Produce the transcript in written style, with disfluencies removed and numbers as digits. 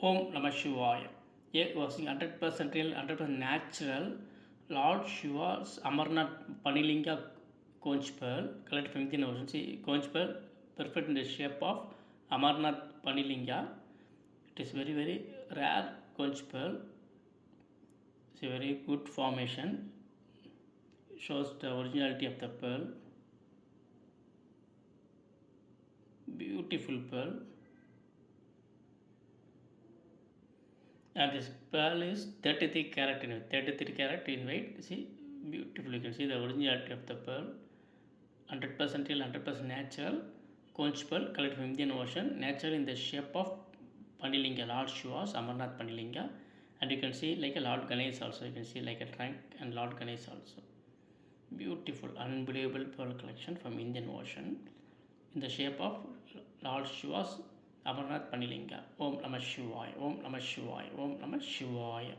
Om Namah Shivaya. Here was 100% real, 100% natural Lord Shiva's Amaranth Panilingam conch pearl collected from Indian Ocean. See, conch pearl perfect in the shape of Amaranth Panilingam. It is very, very rare conch pearl. It's a very good formation. Shows the originality of the pearl. Beautiful pearl. And this pearl is 33 carat in weight. 33 carat in weight. See, beautiful. You can see the originality of the pearl. 100% real, 100% natural. Conch pearl collected from Indian Ocean. Natural in the shape of Panilinga, Lord Shiva's Amarnath Panilinga. And you can see like a Lord Ganesh also. You can see like a trunk and Lord Ganesh also. Beautiful, unbelievable pearl collection from Indian Ocean in the shape of Lord Shiva's Amaranth Panilinga. Om Namah Shivaya. Om Namah Shivaya. Om Namah Shivaya.